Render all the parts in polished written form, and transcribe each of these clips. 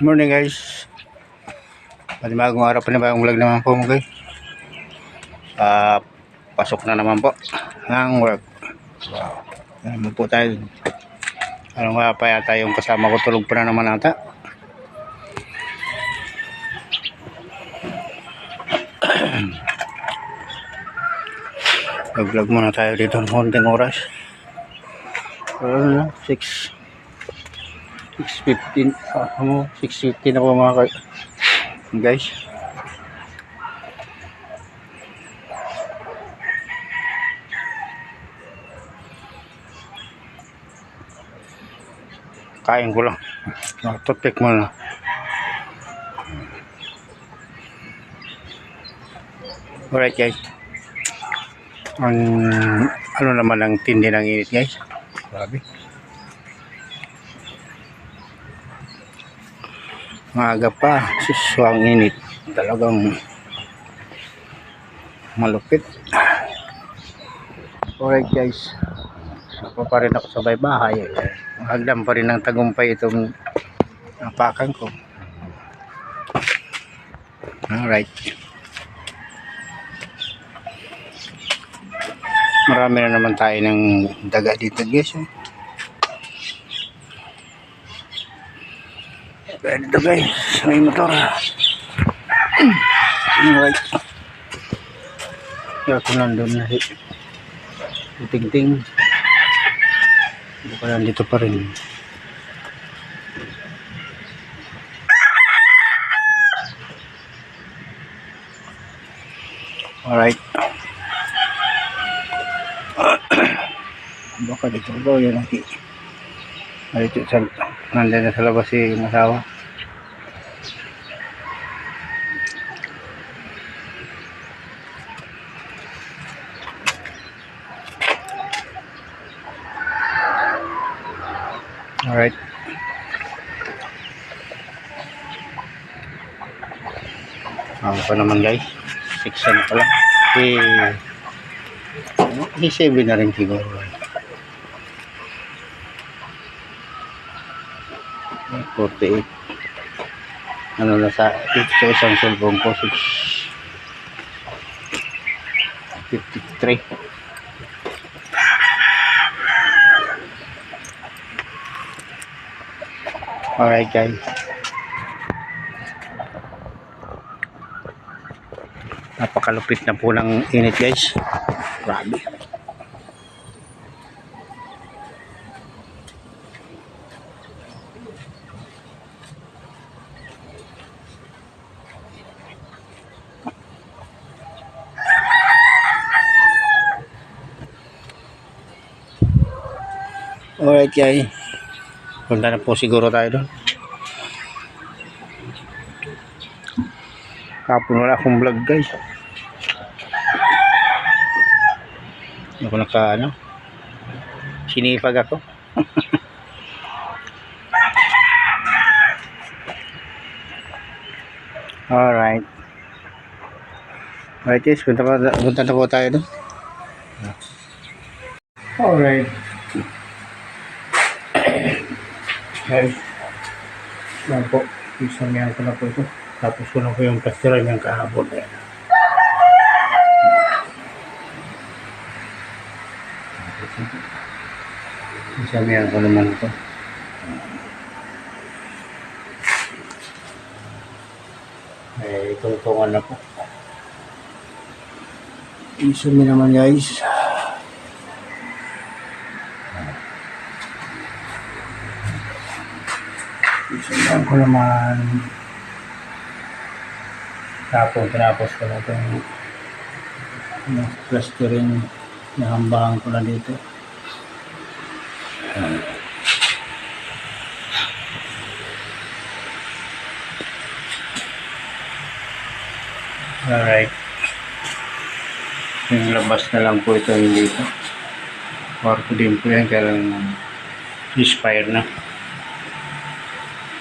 Morning guys. Panibagong araw, panibagong vlog naman po mga guys. Pasok na naman po ng work. Wow. Naman po tayo. Ano nga pa yata yung kasama ko, tulog pa na naman ata. Vlog muna tayo dito ng konting oras. 6:15 6:15 ako mga guys. Kain ko lang. Toothpick muna. Alright guys. Ano naman ang tindi ng init guys. Grabe. Maaga pa. Suswang init. Talagang malupit. Alright guys. Ako pa rin ako sa bahay. Hagdan pa rin ng tagumpay itong napakan ko. Alright. Marami na naman tayo ng daga dito guys. Dito guys, may motor. Alright. Kaya ko nandun na si Tingting. Buka nandito pa rin. Alright. Baka dito ba yun natin. Nandun na sa labas si masawa. Alright. Ako pa naman guys. 6 na pala. I7 na rin siguro. 48. Ano na sa isang cellphone ko 653. Alright guys. Napakalupit na po ng init guys. Grabe. Alright guys. Punta na po siguro tayo doon. Kapon wala akong vlog guys. Ako sinipag ako. Alright. Alright guys, punta na po tayo doon. Alright. Guys, yan po, isamihan ko na po ito. Tapos ko na po yung plasteran niyang kahapon. Isamihan ko naman ito. Itutungan na po. Isami naman guys. Isamihan ko naman. Tinapos ko na itong plastering na hambahan ko na dito. Alright. Yung labas na lang po ito yung dito. Kwarto din po yan, kaya lang expire na.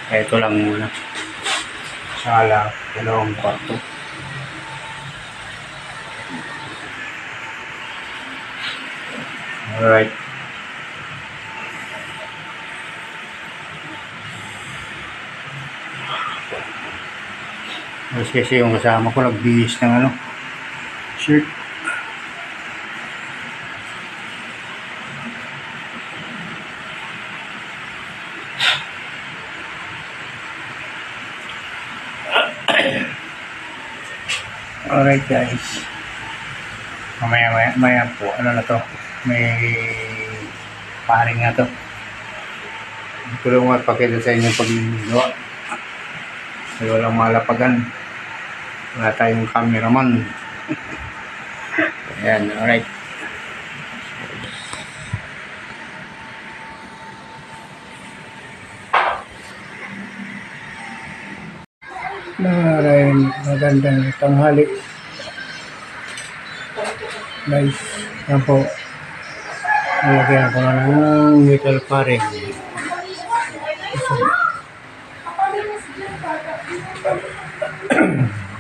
Kaya ito lang muna. Sala, dalawang kwarto. Alright. Tapos kasi yung kasama ko nagbihis ng ano, shirt. Alright guys. Maya po, ano na to, may paring na to. Hindi ko lang mapakita sa inyo pag nagawa. Kasi walang malapagan. Wala tayong cameraman. Ayan, alright. Maraming magandang tanghali. Guys, yan po. Nalagyan ko na ng metal paring.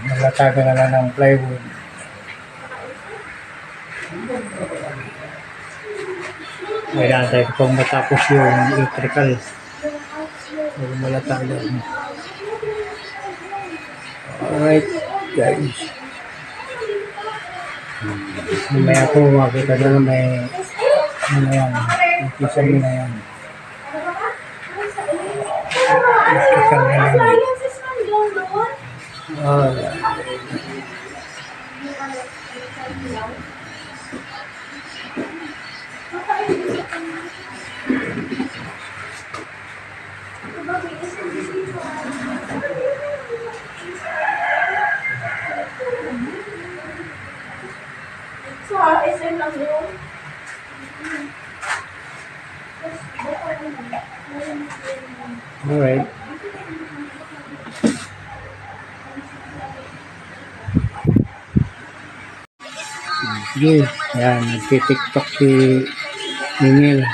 Nalatagan na lang ng plywood. Kailangan tayo pang matapos yung electrical. Huwag malatagan. Alright, guys. Mamaya po makita na may ano yan. Ikisa nyo na yan. Ikisa na yan. Alright. So, SM lang yun. Alright. Sige, yan, nagtitiktok si Mingil.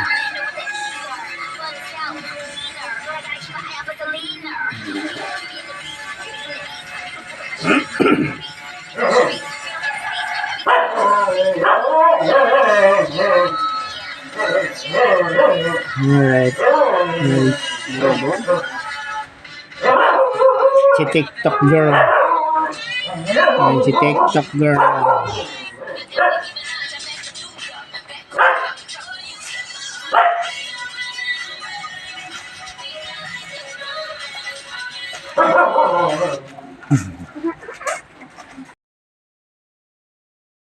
Alright. Si TikTok girl. Ayan, si TikTok girl.